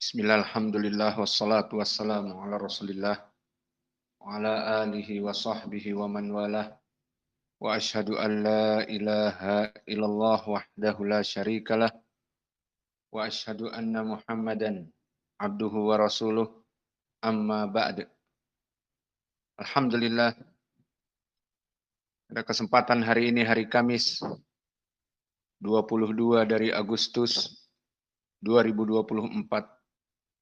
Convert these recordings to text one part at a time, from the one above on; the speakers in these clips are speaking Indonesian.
Bismillah, alhamdulillah, wassalatu wassalamu ala rasulillah, wa ala alihi wa sahbihi wa man walah, wa ashhadu an la ilaha illallah wahdahu la syarikalah, wa ashhadu anna muhammadan abduhu wa rasuluh, amma ba'd. Alhamdulillah, pada kesempatan hari ini, hari Kamis, 22 dari Agustus 2024,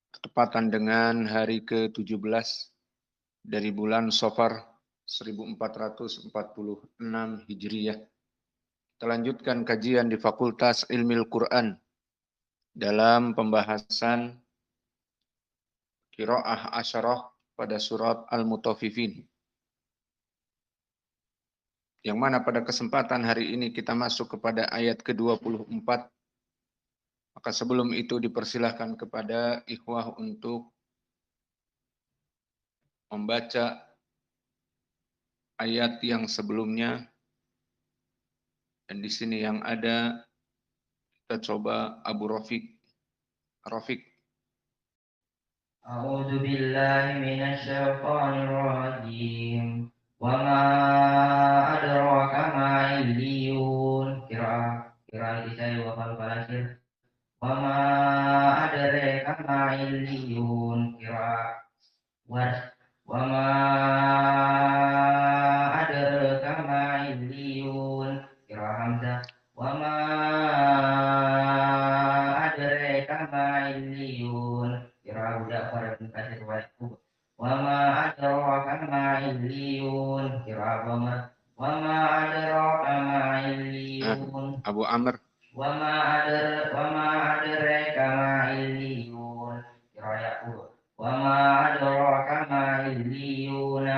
bertepatan dengan hari ke-17 dari bulan Safar 1446 Hijriyah. Kita lanjutkan kajian di Fakultas Ilmu Quran dalam pembahasan Qiraah Asyarah pada surat Al-Mutaffifin. Yang mana pada kesempatan hari ini kita masuk kepada ayat ke-24. Maka sebelum itu dipersilahkan kepada ikhwah untuk membaca ayat yang sebelumnya. Dan di sini yang ada, kita coba Abu Rafiq. A'udzu billahi minasyaitonir rajim. Wa ma adraka ma illiyun. Kira disai wa fal falasir. Wa ma adraka ma illiyun. Wa ma adraka ma illiyun. Kira hamzah. Wa ma adraka ma illiyun. Kira udah pada kasih waktu. Wa ma adraka ma illiyun. Kira wa ma adraka ma illiyun. Abu Amr. Wa ma adraka ma illiyun. Kira Yaqub. Wa ma adraka ma illiyun.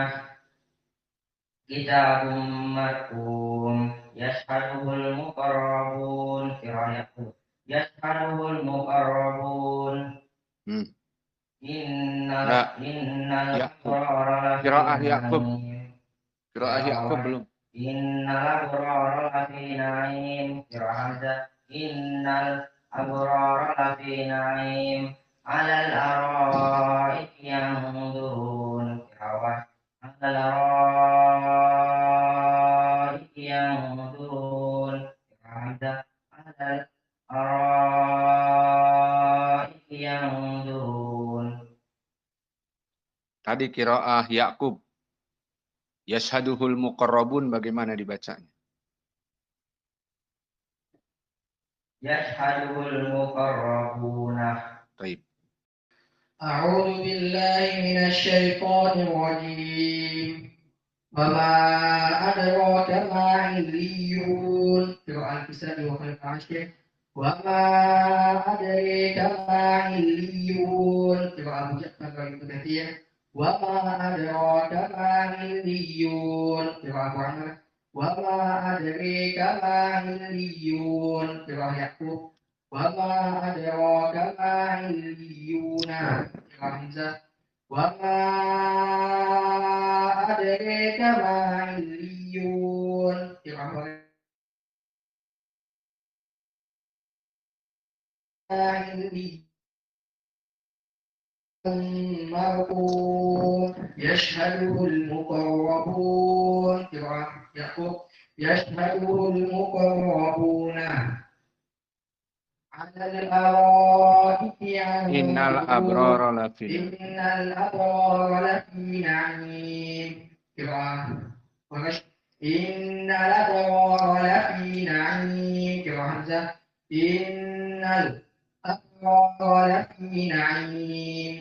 Kitabum marqum yashhaduhul muqarrabun. Kira Yaqub. Yashhaduhul muqarrabun. Innal abrara Qiraah Yaqub belum. Innal abrara lafi na'im. Innal abrara lafi na'im. 'Alal ara'iki yanzurun. Alal ara'iki yanzurun. Alal ara'iki yanzurun. Tadi qiraah Yaqub. Yashhaduhul muqarrabun, bagaimana dibacanya? Yashhaduhul muqarrabuna. Baik. A'udzu billahi minasy syaithanir rajim. Wa ma adraka ma illiyun. Qira'ah Kisra wa Khalaf Asyir. Wa ma adraka ma illiyun. Qira'ah Abu Ja'far wa Ibnu Katsir. Wa ma adraka ma illiyun. Qira'ah Abu Amr. Wa ma adraka ma illiyun. Qira'ah Yaqub. Wa ma adraka ma illiyuna. Qira'ah Hamzah. Wa ma adraka ma illiyun. Qira'ah مرقوم يشهده المقربون. قراءة يعقوب. يشهده المقربون. على الأرائك Innal ينظرون. abrara lafi. إن الأبرار لفي نعيم. قراءة إن الأبرار لفي نعيم. قراءة حمزة. إن الأبرار لفي نعيم.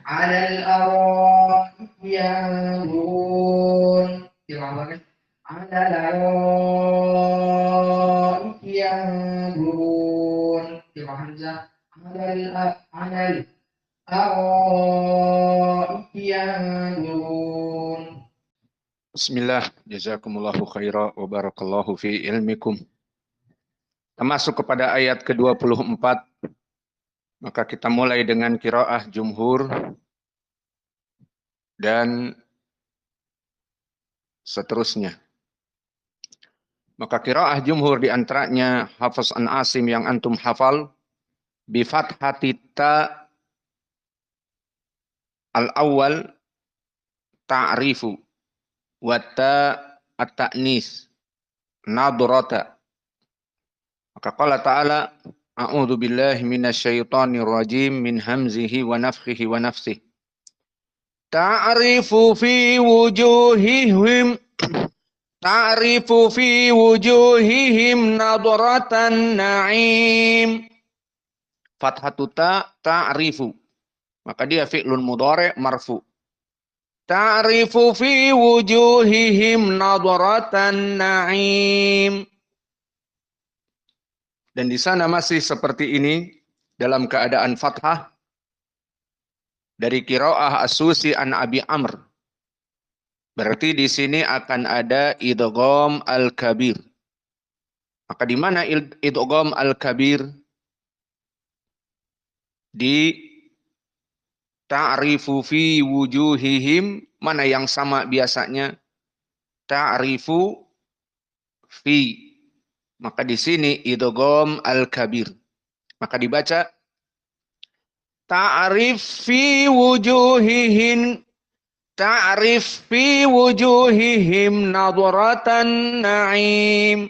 على الأرائك ينظرون. قراءة على الأرائك ينظرون. قراءة حمزة. على الأرائك ينظرون. Bismillah, jazakumullahu khaira wa barakallahu fi ilmikum. Kita masuk kepada ayat ke-24. Maka kita mulai dengan qiraah jumhur dan seterusnya. Maka qiraah jumhur di antaranya Hafiz an Asim yang antum hafal bi fathati ta al-awwal ta'rifu wa ta at-ta'nis nadrata. Maka qala ta'ala a'udzu billahi minasyaitonir rajim min hamzihi wa nafthihi wa nafsihi. Ta'rifu fi wujuhihim nadratan na'im. Fathatu ta ta'rifu. Maka dia fi'lun mudhari' marfu. Ta'rifu fi wujuhihim nadratan na'im. Dan di sana masih seperti ini dalam keadaan fathah dari qiraah As-Susi an Abi Amr. Berarti di sini akan ada idgham al-kabir. Maka di mana idgham al-kabir? Di ta'rifu fi wujuhihim, mana yang sama biasanya? Ta'rifu fi. Maka di sini idgham al-kabir. Maka dibaca ta'rif fi wujuhihin, ta'rif fi wujuhihim nadratan na'im.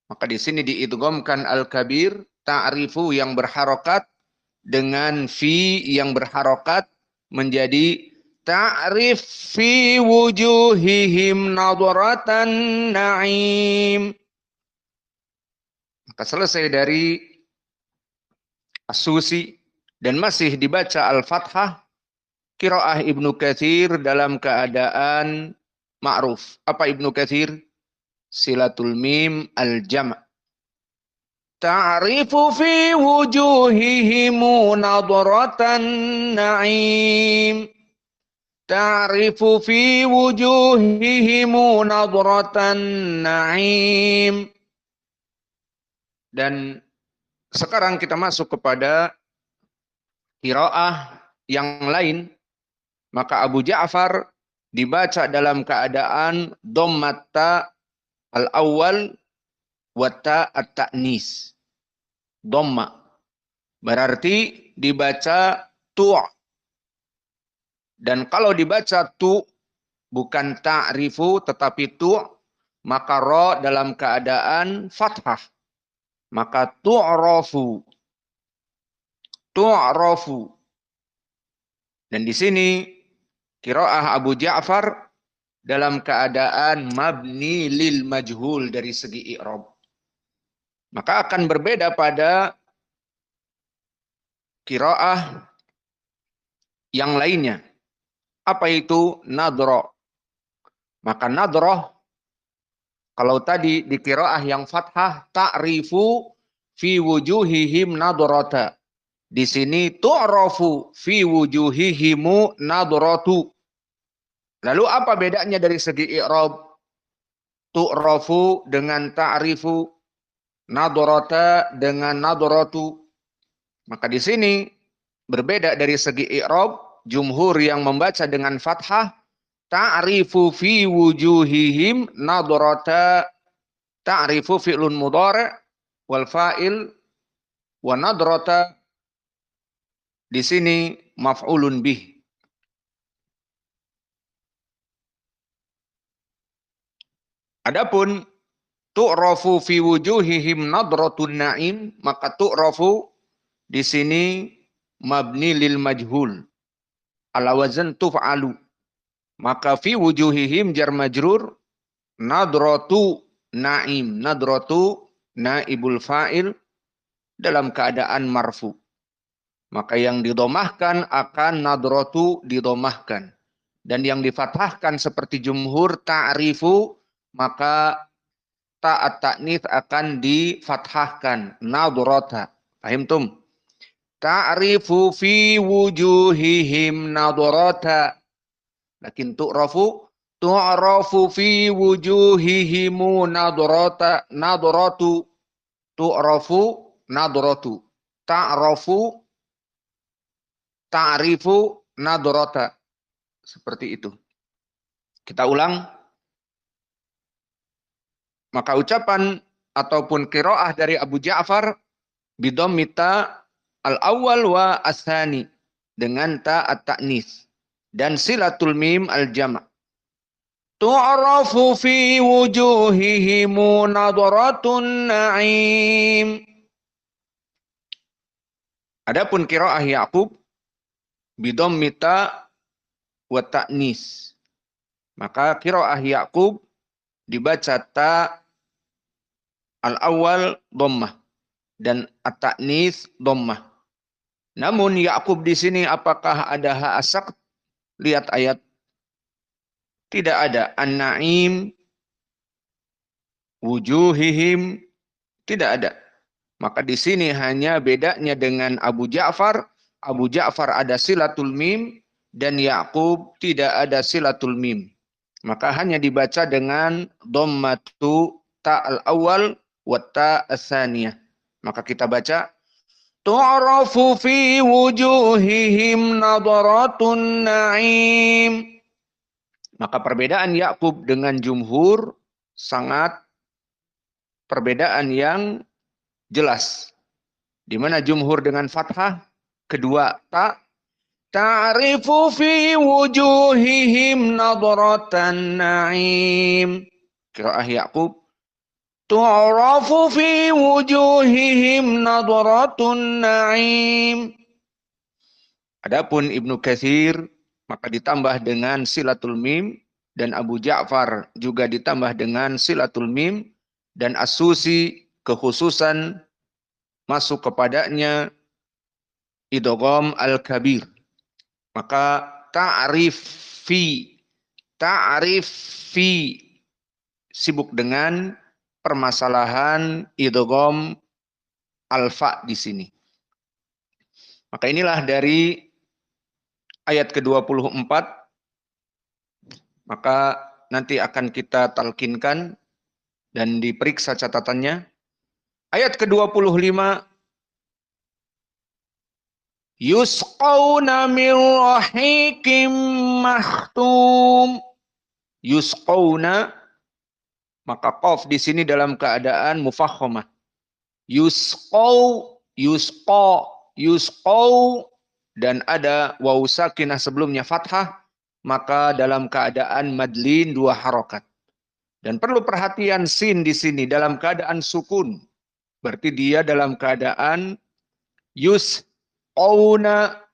Maka di sini diidghamkan al-kabir, ta'rifu yang berharokat dengan fi yang berharokat menjadi ta'rif fi wujuhihim nadratan na'im. Maka selesai dari As-Susi dan masih dibaca al-fathah qiraah Ibnu Katsir dalam keadaan ma'ruf. Apa Ibnu Katsir? Silatul mim al-jam'. Ta'rifu fi wujuhihim nadratan na'im. Ta'rifu fi wujuhihim nadratan na'im. Dan sekarang kita masuk kepada qiraah yang lain. Maka Abu Ja'far dibaca dalam keadaan dhammat ta al-awwal wa ta at-ta'nis. Dhamma. Berarti dibaca tu'. Dan kalau dibaca tu' bukan ta'rifu tetapi tu', maka ra dalam keadaan fathah. Maka tu'rafu. Tu'rafu. Dan di sini qiraah Abu Ja'far dalam keadaan mabni lil majhul dari segi i'rab. Maka akan berbeda pada qiraah yang lainnya. Apa itu nadra? Maka nadra kalau tadi di qiraah yang fathah ta'rifu fi wujuhihim nadrata. Di sini tu'rafu fi wujuhihimu nadratu. Lalu apa bedanya dari segi i'rab? Tu'rafu dengan ta'rifu, nadrata dengan nadratu. Maka di sini berbeda dari segi i'rab. Jumhur yang membaca dengan fathah ta'rifu fi wujuhihim nadrata. Ta'rifu fi'lun mudhari' wal fa'il wa nadrata di sini maf'ulun bih. Adapun tu'rafu fi wujuhihim nadratun na'im, maka tu'rafu di sini mabni lil majhul ala wazn tuf'alu. Maka fi wujuhihim jar majrur nadratu na'im. Nadratu naibul fa'il dalam keadaan marfu. Maka yang didomahkan akan nadratu didomahkan. Dan yang difathahkan seperti jumhur ta'rifu, maka ta'at ta'nits akan difathahkan. Nadrata. Paham tum? Ta'rifu fi wujuhihim nadrata. Lakin tu'rafu fi wujuhihimu nadrata. Nadratu. Tu'rafu nadratu. Ta'rafu ta'rifu nadrata. Seperti itu. Kita ulang. Maka ucapan ataupun qiraah dari Abu Ja'far bidhammita al-awwal wa asani dengan ta at-ta'nis dan silatul mim al-jama'. Tu'rafu fi wujuhihim nadratun na'im. Adapun qiraah Ya'qub bidammita wa ta'nis. Maka qiraah Ya'qub dibaca ta al-awwal dhammah dan at-ta'nis dhammah. Namun Ya'qub di sini apakah ada ha asaq? Lihat ayat. Tidak ada an-na'im, wujuhihim, tidak ada. Maka di sini hanya bedanya dengan Abu Ja'far. Abu Ja'far ada silatul mim dan Ya'qub tidak ada silatul mim. Maka hanya dibaca dengan dhammatu ta al-awwal wa ta as-saniyah. Maka kita baca tu'rafu fi wujuhihim nadratun na'im. Maka perbedaan Ya'qub dengan jumhur sangat perbedaan yang jelas. Di mana jumhur dengan fathah, kedua ta, ta'rifu fi wujuhihim nadratan na'im. Qiraah Ya'qub, tu'rafu fi wujuhihim nadratun na'im. Adapun Ibnu Katsir maka ditambah dengan silatul mim dan Abu Ja'far juga ditambah dengan silatul mim dan As-Susi kekhususan masuk kepadanya idgham al-kabir. Maka ta'rif fi sibuk dengan permasalahan idgham alfa di sini. Maka inilah dari ayat ke-24, maka nanti akan kita talkinkan dan diperiksa catatannya. Ayat ke-25, yusqawna min rahikim mahtum. Yusqawna, maka qaf di sini dalam keadaan mufakhamah. Yusqaw, yusqaw, dan ada waw sakinah sebelumnya fathah, maka dalam keadaan madlin 2 harokat. Dan perlu perhatian sin di sini dalam keadaan sukun. Berarti dia dalam keadaan yusqawna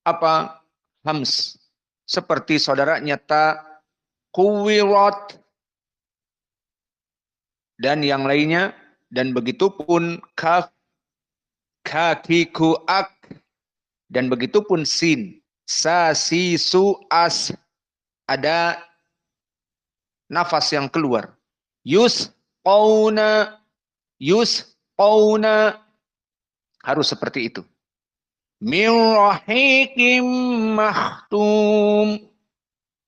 apa? Hams. Seperti saudaranya ta, kuwirat, dan yang lainnya. Dan begitu pun kaf, kakiku ak, dan begitu pun sin, sa, si, su, as, ada nafas yang keluar. Yusqawna, harus seperti itu. Min rahikim mahtum.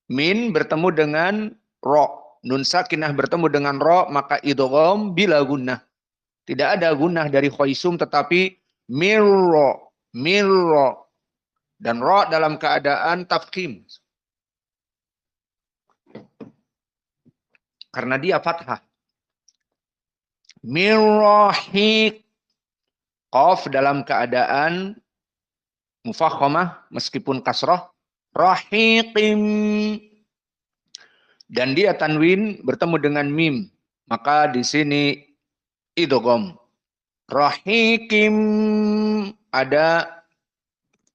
Min bertemu dengan ro. Nun sakinah bertemu dengan ro, maka idgham bila gunnah. Tidak ada gunnah dari khaisum, tetapi mirro. Dan ro dalam keadaan tafkhim. Karena dia fathah. Mirrahik. Qaf dalam keadaan mufakhamah meskipun kasrah. Rahiqim. Dan dia tanwin bertemu dengan mim. Maka di sini idgham. Rahiqim ada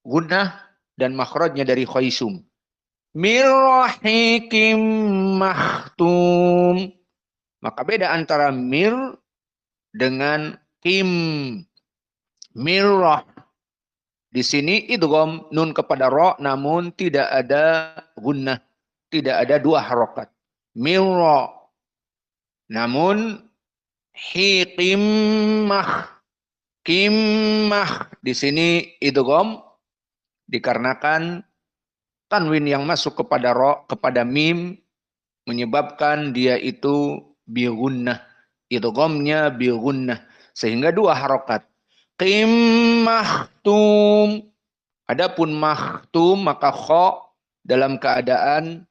gunnah dan makhrajnya dari khaisum. Mirrahikim mahtum. Maka beda antara mir dengan kim. Mirrah. Di sini idgham nun kepada ra, namun tidak ada gunnah, tidak ada 2 harokat. Mirra. Namun hiqimah. Kimmah. Di sini idgham dikarenakan tanwin yang masuk kepada ro, kepada mim, menyebabkan dia itu bi-gunnah. Idghamnya bi-gunnah. Sehingga 2 harokat. Qim mahtum. Adapun mahtum, maka kha dalam keadaan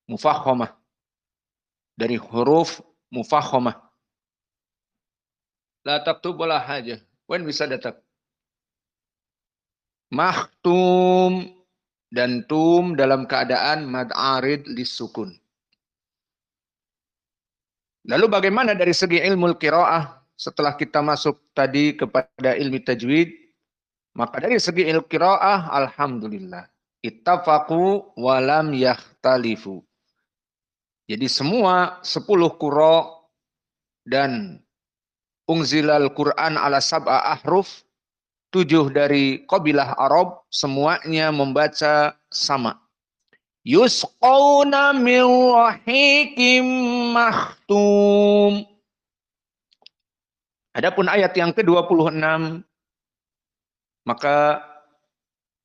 mufakhamah. Dari huruf mufakhamah. La taktub wala haja. Wen bisa datang. Makhtum dan tum dalam keadaan mad arid lisukun. Lalu bagaimana dari segi ilmu qiraah setelah kita masuk tadi kepada ilmu tajwid? Maka dari segi ilmu qiraah alhamdulillah ittafaqu wa lam yakhtalifu. Jadi semua 10 qura dan unzilal Quran ala sab'a ahruf, 7 dari qabilah Arab semuanya membaca sama. Yusqawna min rahikim makhtum. Adapun ayat yang ke-26 maka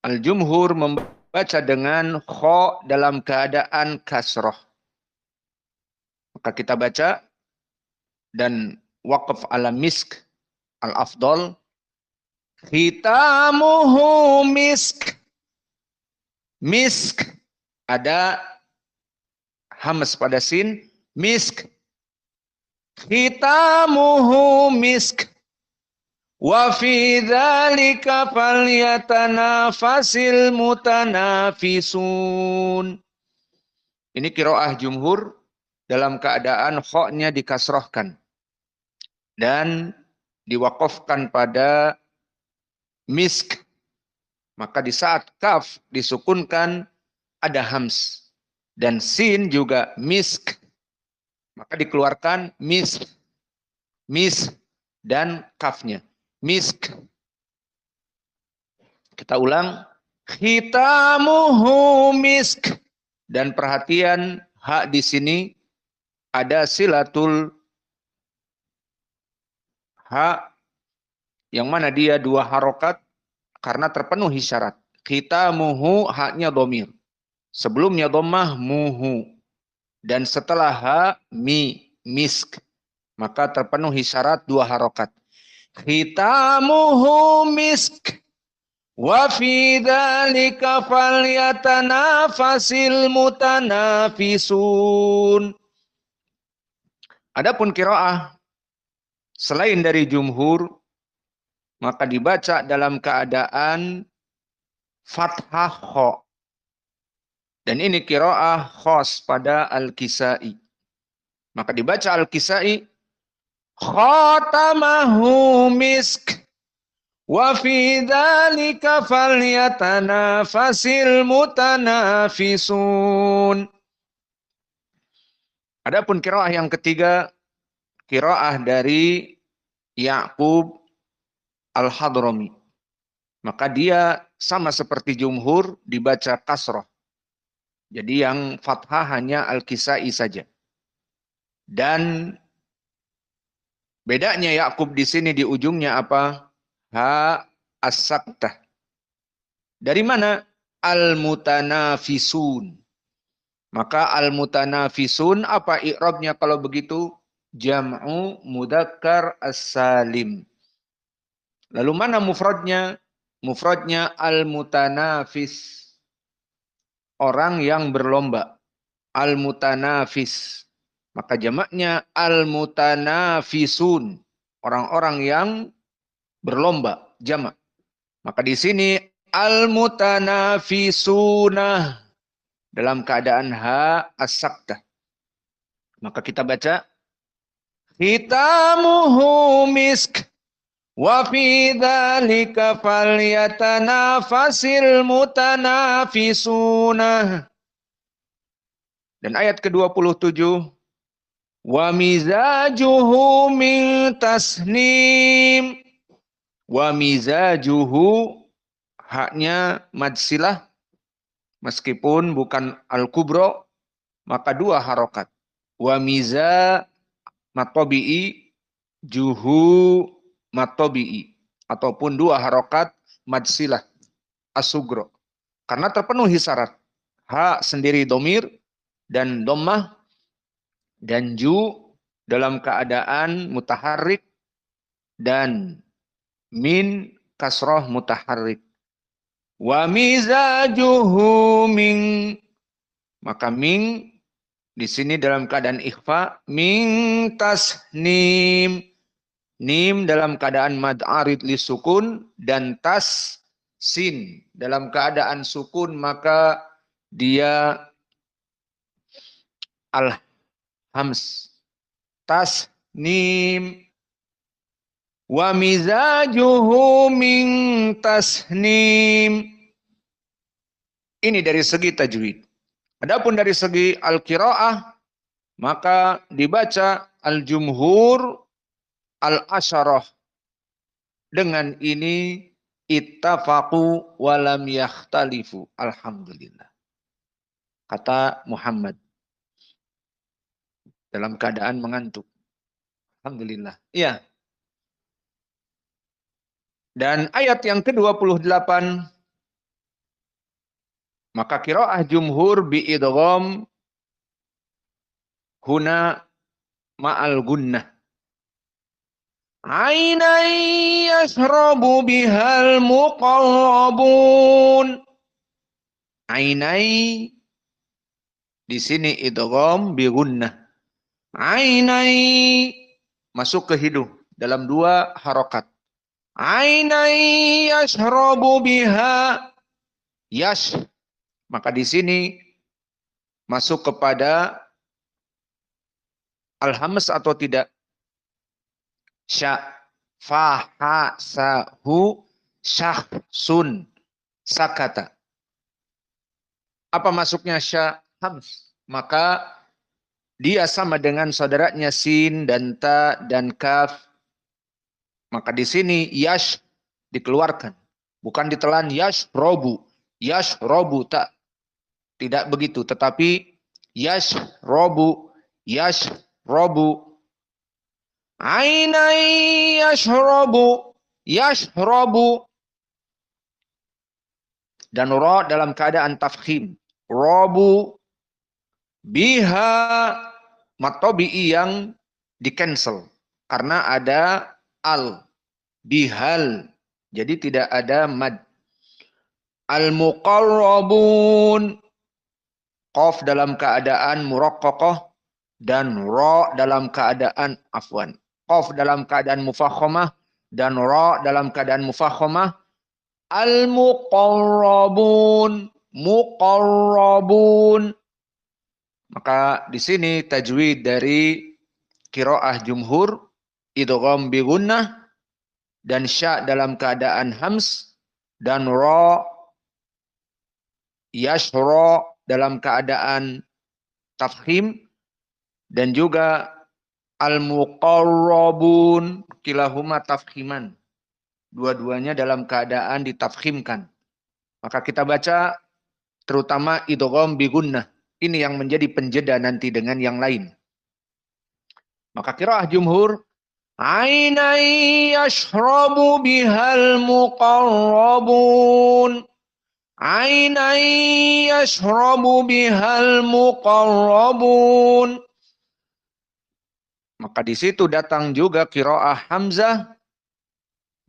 al-jumhur membaca dengan kha dalam keadaan kasrah. Maka kita baca dan waqaf ala misk al-afdal. Khitamuhu misk. Misk ada hamz pada sin, misk. Khitamuhu misk. Wa fi dzalika falyatanafasil mutanafisun. Ini qiraah jumhur dalam keadaan kha-nya dikasrahkan dan diwaqafkan pada misk. Maka di saat kaf disukunkan ada hams dan sin juga misk. Maka dikeluarkan misk. Misk dan kafnya. Misk. Kita ulang. Khitamuhu misk. Dan perhatian hak di sini ada silatul hak yang mana dia 2 harokat karena terpenuhi syarat. Khitamuhu haknya dhamir. Sebelumnya dhammah muhu. Dan setelah ha mi misk. Maka terpenuhi syarat 2 harokat. Khitamuhu misk. Wa fi dzalika falyatanafasil mutanafisun. Adapun qiraah selain dari jumhur maka dibaca dalam keadaan fathah kha. Dan ini qiraah khas pada Al-Kisai. Maka dibaca Al-Kisai khatamahu misk wa fi dzalika falyatanafasil mutanafisun. Adapun qiraah yang ketiga, qiraah dari Ya'qub Al-Hadrami. Maka dia sama seperti jumhur dibaca kasrah. Jadi yang fathah hanya Al-Kisai saja. Dan bedanya Ya'qub di sini di ujungnya apa? Ha as-saktah. Dari mana? Al-mutanafisun. Maka al-mutanafisun apa i'rabnya kalau begitu? Jam'u mudzakkar as-salim. Lalu mana mufradnya? Mufradnya al-mutanafis. Orang yang berlomba. Al-mutanafis. Maka jamaknya al-mutanafisun. Orang-orang yang berlomba. Jamak. Maka di sini al-mutanafisuna. Dalam keadaan ha as-saktah. Maka kita baca. Khitamuhu misk. Wa fi dzalika falyatanafasil mutanafisuna. Dan ayat ke-27 wa mizajuhu min tasnim. Wa mizajuhu haknya madsilah meskipun bukan al-kubra maka 2 harokat. Wa miza matobi'i juhu matobi'i. Ataupun 2 harokat madsilah asugro. Karena terpenuhi syarat. Ha sendiri domir dan dhammah dan ju dalam keadaan mutaharrik dan min kasroh mutaharrik. Wa mizajuhu min. Maka min di sini dalam keadaan ikhfa min tasnim. Nim dalam keadaan mad arid li sukun dan tas sin dalam keadaan sukun, maka dia al-hams. Tasnim. Wa mizajuhu min tasnim. Ini dari segi tajwid. Adapun dari segi al-qiraah, maka dibaca al-jumhur al-asyarah. Dengan ini ittafaqu wa lam yakhtalifu. Alhamdulillah. Kata Muhammad dalam keadaan mengantuk. Alhamdulillah. Iya. Dan ayat yang ke-28, maka qiraah jumhur bi idgham huna ma'al gunnah. Ainai yashrabu bihal muqarrabun. Ainai di sini idgham bi gunnah. Ainai masuk ke hidung dalam 2 harokat. Ainai yashrabu biha. Yash. Maka di sini masuk kepada al-hams atau tidak? Sya, fa, ha, sa, hu, syah, sun, sakata. Apa masuknya sya, hams? Maka dia sama dengan saudaranya sin dan ta dan kaf. Maka di sini yash dikeluarkan. Bukan ditelan yash robu. Yash robu tak. Tidak begitu. Tetapi yash robu. Yash robu. Ainai yash robu. Yash robu. Dan ro dalam keadaan tafkhim. Robu. Biha. Matobi'i yang di cancel. Karena ada al. Bihal. Jadi tidak ada mad. Al-muqarrabun. Qaf dalam keadaan muraqqaqah. Dan ra dalam keadaan afwan. Qaf dalam keadaan mufakhamah. Dan ra dalam keadaan mufakhamah. Al-muqarrabun. Muqarrabun. Maka di sini tajwid dari qiraah jumhur. Idgham bi gunnah. Dan sya dalam keadaan hams, dan ra yashra dalam keadaan tafkhim, dan juga al-muqarrabun kilahuma tafkhiman. Dua-duanya dalam keadaan ditafkhimkan. Maka kita baca terutama idgham bi gunnah. Ini yang menjadi penjeda nanti dengan yang lain. Maka qiraah jumhur Ainai yashrabu bihal muqarrabun. Ainai yashrabu bihal muqarrabun. Maka di situ datang juga qiraah Hamzah.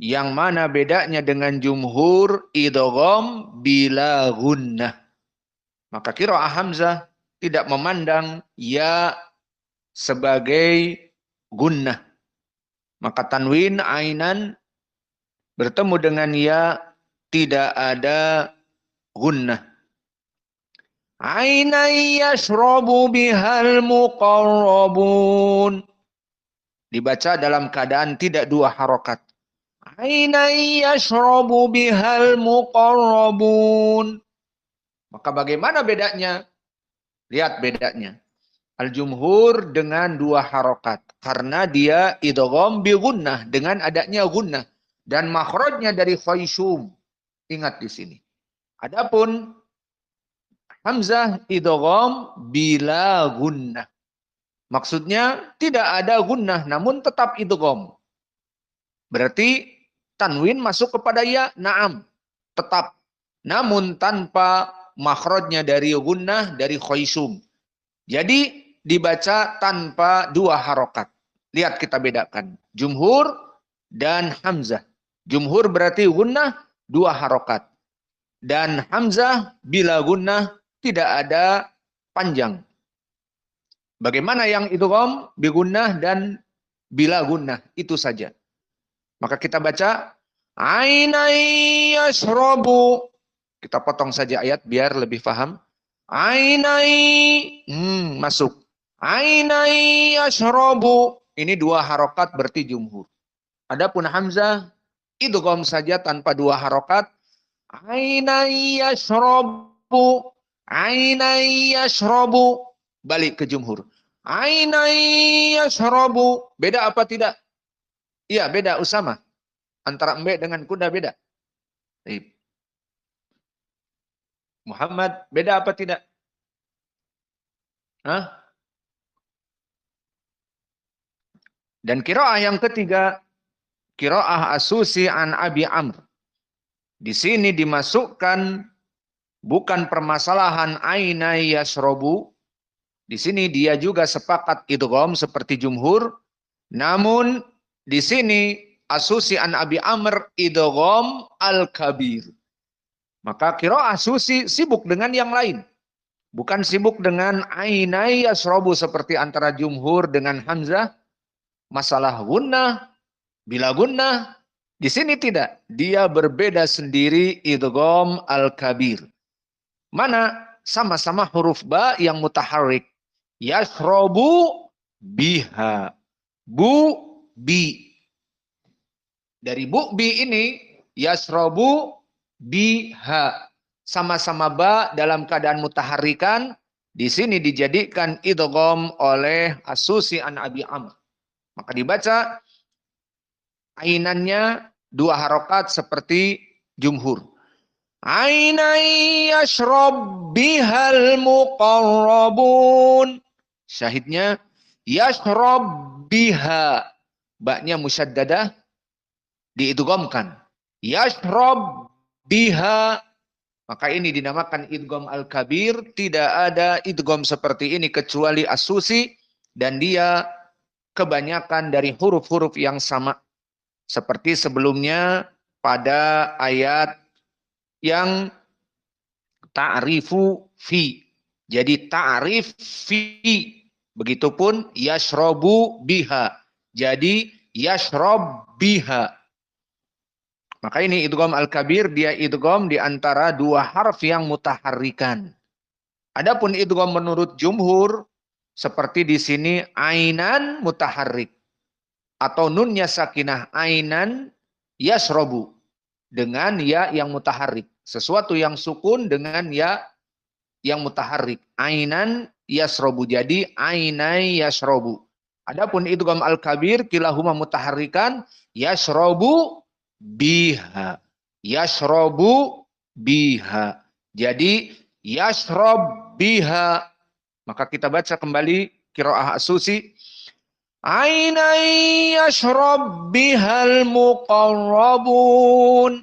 Yang mana bedanya dengan jumhur idgham bila gunnah. Maka qiraah Hamzah tidak memandang ya sebagai gunnah. Maka tanwin ainan bertemu dengan ya tidak ada gunnah. Ainai yashrabu bihal muqarrabun. Dibaca dalam keadaan tidak 2 harokat. Ainai yashrabu bihal muqarrabun. Maka bagaimana bedanya? Lihat bedanya. Al-jumhur dengan 2 harokat. Karena dia idgham bi gunnah. Dengan adanya gunnah. Dan makhrajnya dari khaysum. Ingat di sini. Adapun Hamzah idgham bila gunnah. Maksudnya tidak ada gunnah. Namun tetap idgham. Berarti tanwin masuk kepada ya. Naam. Tetap. Namun tanpa makhrajnya dari gunnah dari khaysum. Jadi dibaca tanpa 2 harokat. Lihat kita bedakan. Jumhur dan Hamzah. Jumhur berarti gunnah 2 harokat. Dan Hamzah bila gunnah tidak ada panjang. Bagaimana yang idgham bi gunnah dan bila gunnah. Itu saja. Maka kita baca. Ainai yashrabu. Kita potong saja ayat biar lebih paham. Ainai masuk. Ainai yashrabu. Ini dua harokat berarti jumhur. Adapun hamzah idgham saja tanpa dua harokat. Ainai yashrabu. Ainai yashrabu. Balik ke jumhur. Ainai yashrabu. Beda apa tidak? Iya, beda Usama. Antara embe dengan kuda beda. Muhammad, beda apa tidak? Hah? Dan qiraah yang ketiga, qiraah As-Susi an Abi Amr. Di sini dimasukkan bukan permasalahan aina yasrobu. Di sini dia juga sepakat idgham seperti jumhur. Namun di sini As-Susi an Abi Amr idgham al-kabir. Maka qiraah As-Susi sibuk dengan yang lain. Bukan sibuk dengan aina yasrobu seperti antara jumhur dengan Hamzah. Masalah gunnah, bila gunnah, di sini tidak. Dia berbeda sendiri idgham al-kabir. Mana? Sama-sama huruf ba yang mutaharrik. Yashrobu biha. Bu, bi. Dari bu, bi ini, yashrobu biha. Sama-sama ba dalam keadaan mutaharrikan. Di sini dijadikan idgham oleh As-Susi an Abi Amr. Maka dibaca ainannya dua harokat seperti jumhur. Ainai yashrab bihal muqarrabun. Syahidnya yashrab biha. Baknya musyaddadah diidghamkan. Yashrab biha. Maka ini dinamakan idgham al-kabir. Tidak ada idgham seperti ini kecuali As-Susi. Dan dia kebanyakan dari huruf-huruf yang sama. Seperti sebelumnya pada ayat yang ta'rifu fi. Jadi ta'rif fi. Begitupun yashrobu biha. Jadi yashrob biha. Maka ini idgham al-kabir, dia idgham di antara dua harf yang mutaharrikan. Adapun idgham menurut jumhur, seperti di sini ainan mutaharrik. Atau nunnya sakinah ainan yasrobu. Dengan ya yang mutaharrik. Sesuatu yang sukun dengan ya yang mutaharrik. Ainan yasrobu. Jadi ainai yasrobu. Adapun idgham al-kabir kilahuma mutaharrikan yasrobu biha. Yasrobu biha. Jadi yasrob biha. Maka kita baca kembali qiraah As-Susi. Ainai yashrab bihal muqarrabun.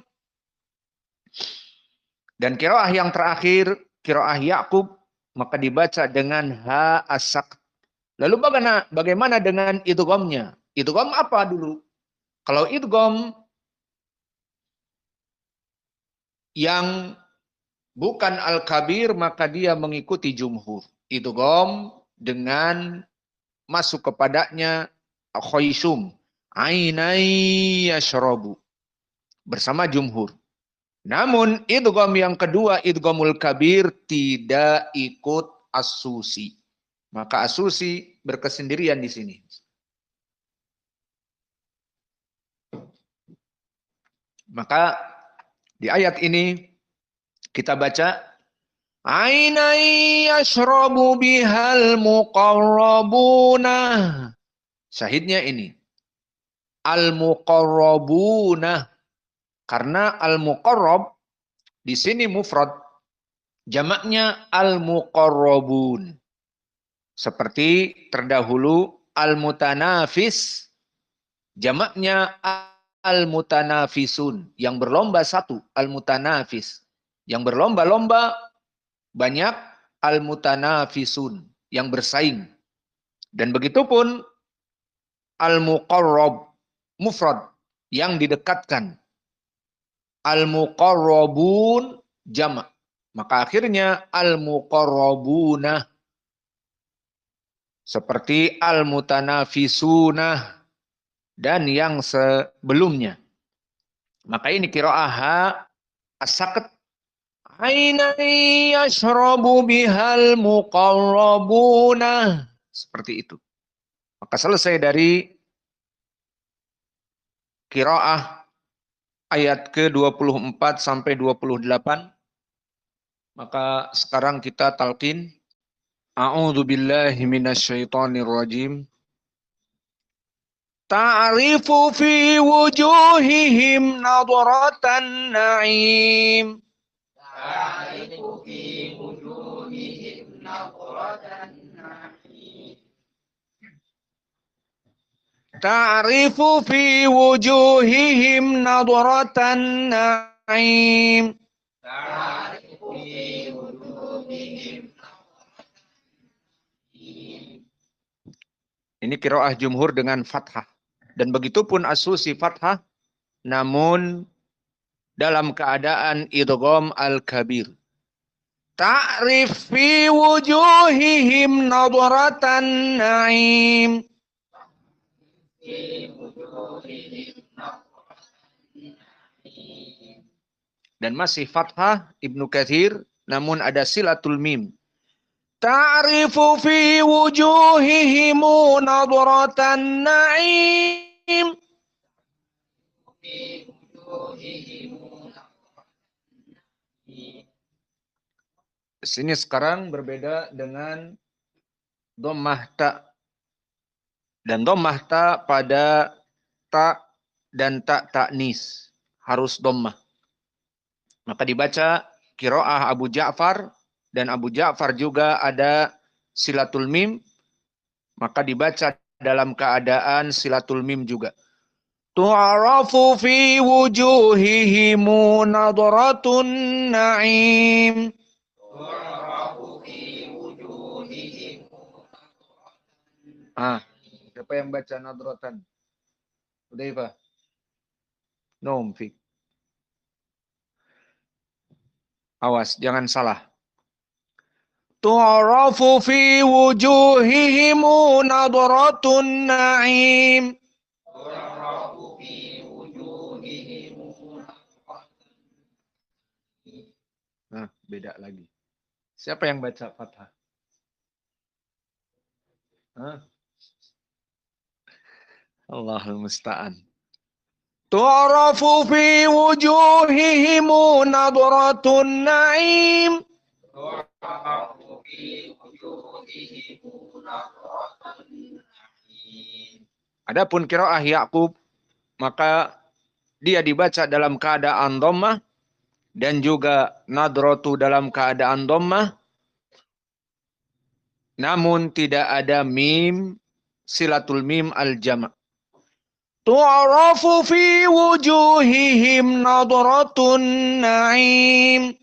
Dan qiraah yang terakhir, qiraah Ya'qub, maka dibaca dengan ha as-sakt. Lalu bagaimana dengan idghamnya? Idgham apa dulu? Kalau idgham yang bukan al-kabir, maka dia mengikuti jumhur. Idgham dengan masuk kepadanya khaysum. Ainai yashrabu. Bersama jumhur. Namun idgham yang kedua, idghamul kabir, tidak ikut As-Susi. Maka As-Susi berkesendirian di sini. Maka di ayat ini kita baca ainai yashrabu bihal muqarrabuna. Syahidnya ini. Al-muqarrabuna. Karena al-muqarrab di sini mufrad. Jamaknya al-muqarrabun. Seperti terdahulu al-mutanafis. Jamaknya al-mutanafisun. Yang berlomba satu. Al-mutanafis. Yang berlomba-lomba banyak al-mutanafisun, yang bersaing. Dan begitupun al-muqarrab, mufrad, yang didekatkan. Al-muqarrabun, jamak. Maka akhirnya al-muqarrabunah. Seperti al-mutanafisunah. Dan yang sebelumnya. Maka ini qiraah as-saqat. Aina yashrabu bihal muqarrabuna. Seperti itu. Maka selesai dari qiraah ayat ke-24 sampai 28. Maka sekarang kita talqin. A'udzu billahi minasyaitonir rajim. Ta'rifu fi wujuhihim nadratan na'im. Ta'rifu fi wujuhihim nadratan na'im. Ta'rifu fi wujuhihim nadratan na'im. Ta'rifu fi wujuhihim. Ini qiraah jumhur dengan fathah. Dan begitu pun as-Susi fathah, namun dalam keadaan idgham al-kabir. Ta'rif fi wujuhihim nadratan na'im. Dan masih fathah Ibnu Katsir, namun ada silatul mim. Ta'rifu fi wujuhihim nadratan na'im. Sini sekarang berbeda dengan dhammah ta. Dan dhammah ta pada ta dan ta ta'nis harus dhammah. Maka dibaca qiraah Abu Ja'far, dan Abu Ja'far juga ada silatul mim, maka dibaca dalam keadaan silatul mim juga. Tu'arafu fi wujuhihim nadratun na'im. Siapa yang baca nadratan? Udaifah. Nom, Fik. Awas, jangan salah. Tu'arafu fi wujuhihim nadratun na'im. Nah, beda lagi. Siapa yang baca fathah? Allahul musta'an. Tu'arafu fi wujuhihim nadratun na'im. Adapun qiraah Ya'qub, maka dia dibaca dalam keadaan dhammah dan juga nadratu dalam keadaan dhammah, namun tidak ada mim silatul mim al-jama'. Tu'arafu fi wujuhihim nadratun na'im.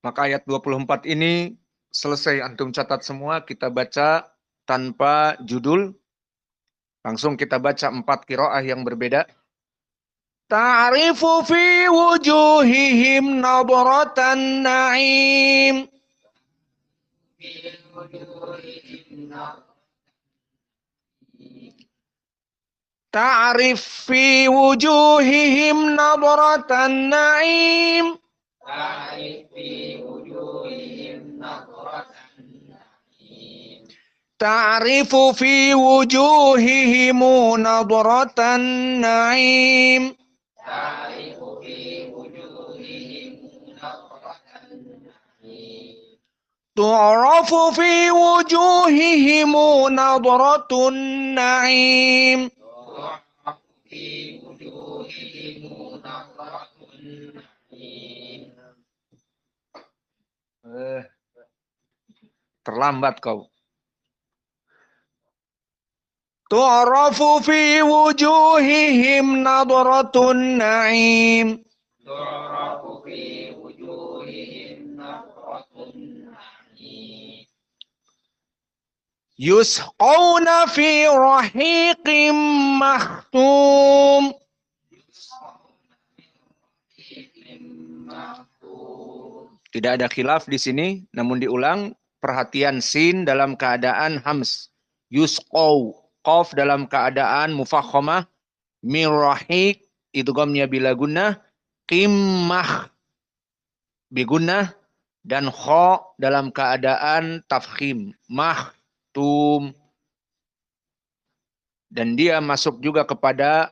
Maka ayat 24 ini selesai antum catat semua, kita baca tanpa judul. Langsung kita baca 4 qiraah yang berbeda. Ta'rifu fi wujuhihim nadratan na'im. Ta'rif fi wujuhihim nadratan na'im. Ta'rif fi wujuhihim nadratan na'im. Ta'rifu fi wujuhihim nadratan na'im. Ta'rifu fi wujuhihim nadratan na'im. Tu'rafu fi wujuhihim nadratun na'im. Terlambat kau. Tu'rafu fi wujuhihim nadratun na'im. Tu'rafu fi wujuhihim nadratun na'im. Yusqawna fi rahiqim mahtum. Tidak ada khilaf di sini, namun diulang perhatian sin dalam keadaan hams. Yusqau. Qaf dalam keadaan mufakhamah. Min rahiq. Idghamnya bila gunnah. Qimmah bigunnah. Dan kha dalam keadaan tafkhim. Mahtum. Dan dia masuk juga kepada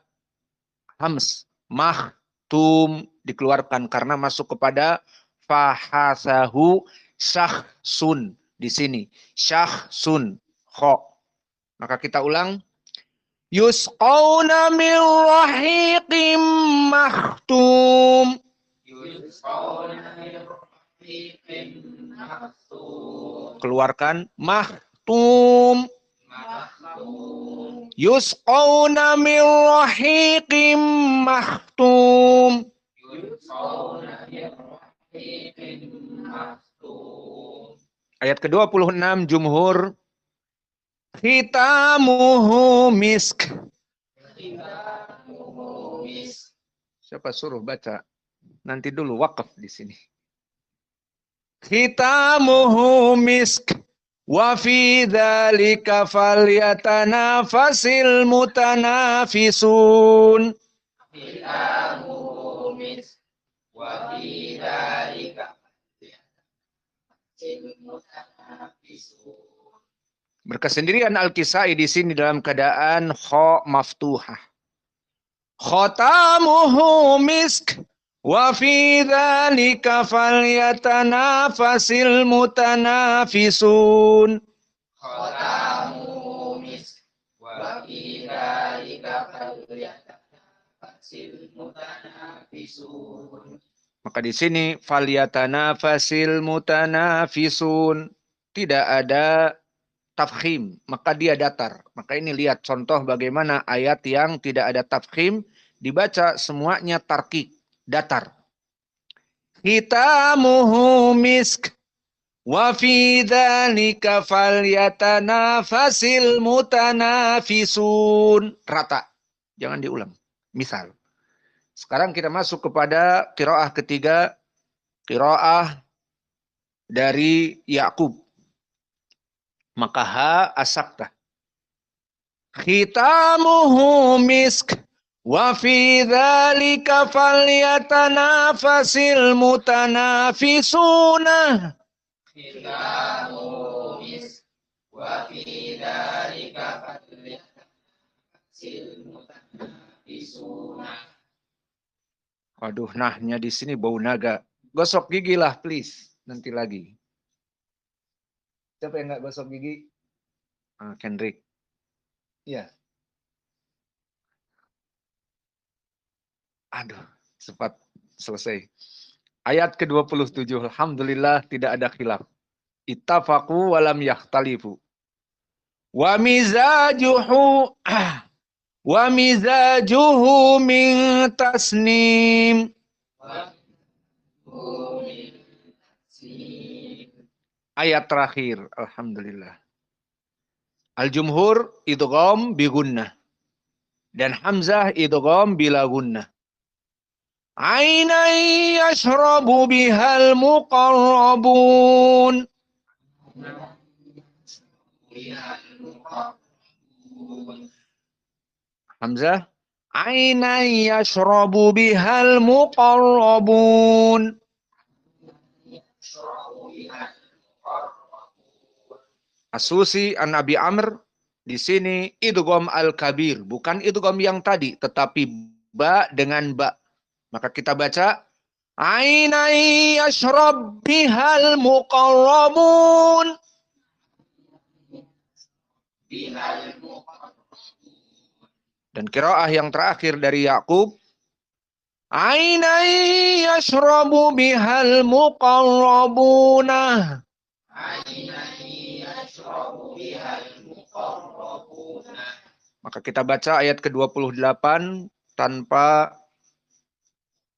hams. Mahtum dikeluarkan karena masuk kepada fahasahu syahsun di sini. Syahsun kha. Maka kita ulang. Yusqawna min rahiqim mahtum. Yusqawna min rahiqim mahtum. Keluarkan mahtum. Mahtum. Yusqawna min rahiqim mahtum. Yusqawna min rahiqim mahtum. Ayat ke-26 jumhur. Khitamuhu misk. Khitamuhu misk. Siapa suruh baca? Nanti dulu wakaf di sini. Khitamuhu misk. Wa fi dzalika falyatanafasil mutanafisun. Khitamuhu misk. Wa fi dzalika falyatanafasil mutanafisun. Berkesendirian Al-Kisai di sini dalam keadaan kha maftuhah. Khatamuhu misk wa fi dzalika falyatanafasil mutanafisun. Khatamuhu misk wa fi dzalika falyatanafasil mutanafisun. Maka di sini falyatanafasil mutanafisun tidak ada tafkhim, maka dia datar. Maka ini lihat contoh bagaimana ayat yang tidak ada tafkhim dibaca semuanya tarkik, datar. Khitamuhu misk wa fi dzalika falyatanafasil mutanafisun. Rata. Jangan diulang. Misal. Sekarang kita masuk kepada qiraah ketiga, qiraah dari Ya'qub. Maka ha asakta. Khitamuhu misk wa fi dzalika falyatanafasil mutanafisuna. Khitamuhu misk wa fi dzalika falyatanafasil mutanafisuna. Waduh, nahnya di sini bau naga. Gosok gigi lah please, nanti lagi. Siapa yang nggak gosok gigi? Kendrick. Iya. Aduh, cepat selesai. Ayat ke-27. Alhamdulillah tidak ada khilaf. Ittafaqu walam yakhtalifu. Wa mizajuhu min tasnim. Ayat terakhir, alhamdulillah. Al-jumhur idgham bi gunnah dan hamzah idgham bila gunnah. Ainan yashrabu bihal muqarrabun. Hamzah ainan yashrabu bihal muqarrabun. As-Susi an Abi Amr di sini idgham al-kabir, bukan idgham yang tadi, tetapi ba dengan ba. Maka kita baca ainan yashrab bihal muqarrabun. Dan qiraah yang terakhir dari Ya'qub ainan yashrabu bihal muqarrabuna. Maka kita baca ayat ke-28 tanpa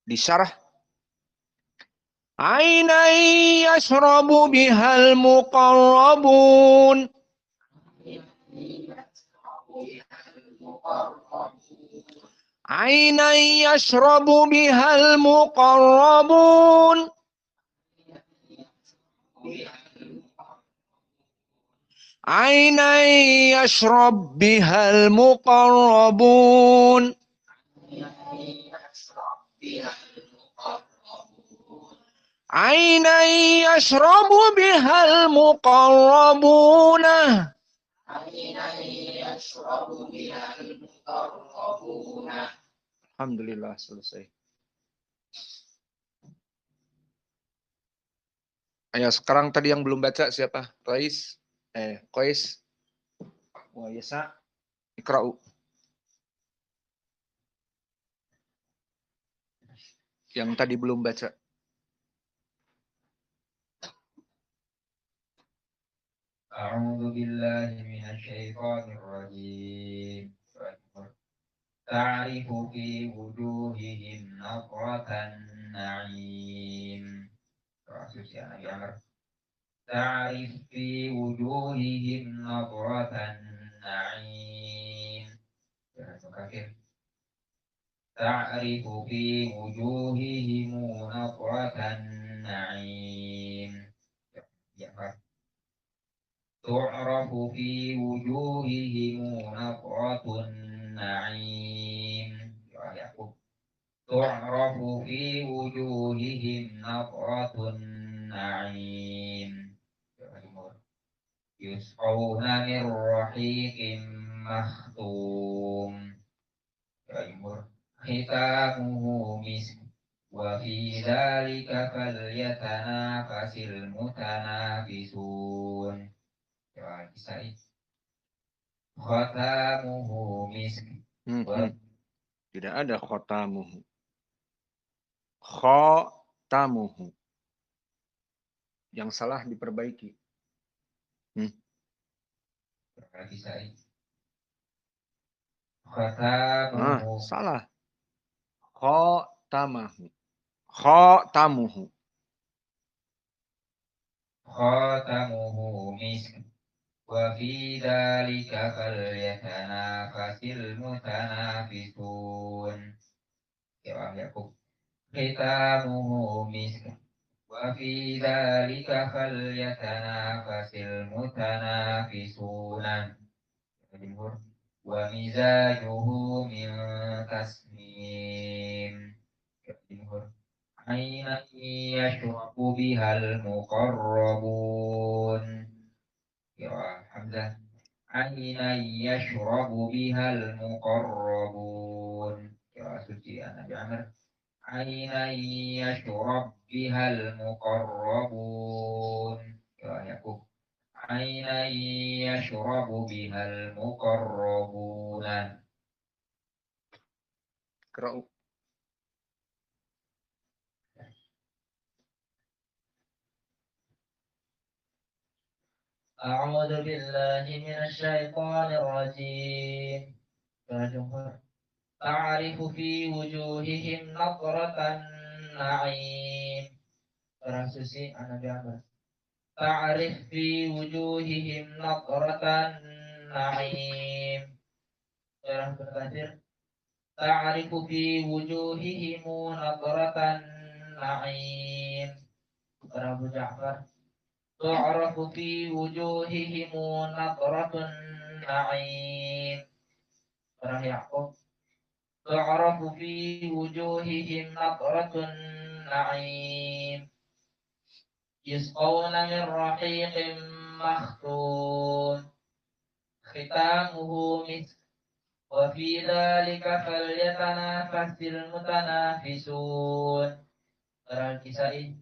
disyarah. Ainan yashrabu bihal muqarrabun. Ainan yashrabu bihal muqarrabun. عينا يشرب بها المقربون عينا يشرب بها المقربون Alhamdulillah selesai. Ayo sekarang tadi yang belum baca siapa? Qais? Qais? Wa Yasa? Ikra'u. Yang tadi belum baca. أعوذ بالله من الشيطان الرجيم تعرف في وجوههم نضرة النعيم تعرف في وجوههم نضرة النعيم تعرف في وجوههم نضرة النعيم تعرف في وجوههم نضرة النعيم تعرف في وجوههم نضرة النعيم يسقون من رحيق مختوم ختامه مسك وفي ذلك فليتنافس المتنافسون Khatamuhu misk. Tidak ada khotamuhu. Khotamuhu. Yang salah diperbaiki. Khatamuhu. Salah. Khotamahu. Khotamuhu. Khatamuhu misk. Wa fi dzalika falyatanafasil mutanafisun. Khitamuhu misk. Wa fi dzalika falyatanafasil mutanafisuna. Wa mizajuhu min tasnim. Aina yashrabu bihal muqarrabun. Hamzah. Aina yashrabu bihal muqarrabun. Suci anak Amr. Aina yashrab bihal muqarrabun. Yakub. Aina yashrabu bihal muqarrabuna. Ikra'u. أعوذ بالله من الشيطان الرجيم. تعرف في وجوههم نضرة النعيم. تعرف في وجوههم نضرة النعيم. تعرف في وجوههم نضرة النعيم. أبو جعفر تعرف في وجوههم نضرة النعيم. يعقوب تعرف في وجوههم نضرة النعيم. يسقون من رحيق مختوم ختامه مسك وفي ذلك فليتنافس المتنافسون. الكسائي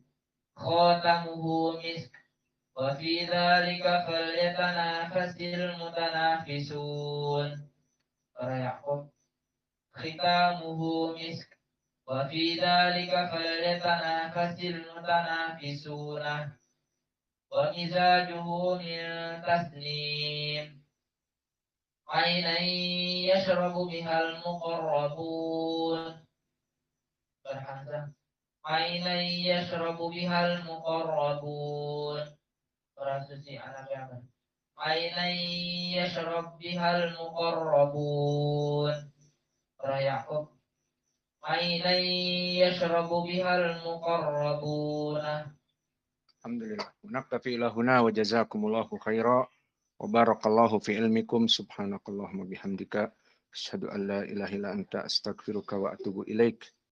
خاتمه مسك وفي ذلك فليتنافس المتنافسون. يعقوب ختامه مسك وفي ذلك فليتنافس المتنافسون. ومزاجه من تسنيم. عينا يشرب بها المقربون. عينا يشرب بها المقربون. عينا يشرب بها المقربون. يعقوب عينا يشرب بها المقربون. Alhamdulillah. Naktafi ila huna wa jazakumullahu khaira wa barakallahu fi ilmikum. Subhanakallahumma bihamdika asyhadu an la ilaha illa anta astaghfiruka wa atubu ilaik.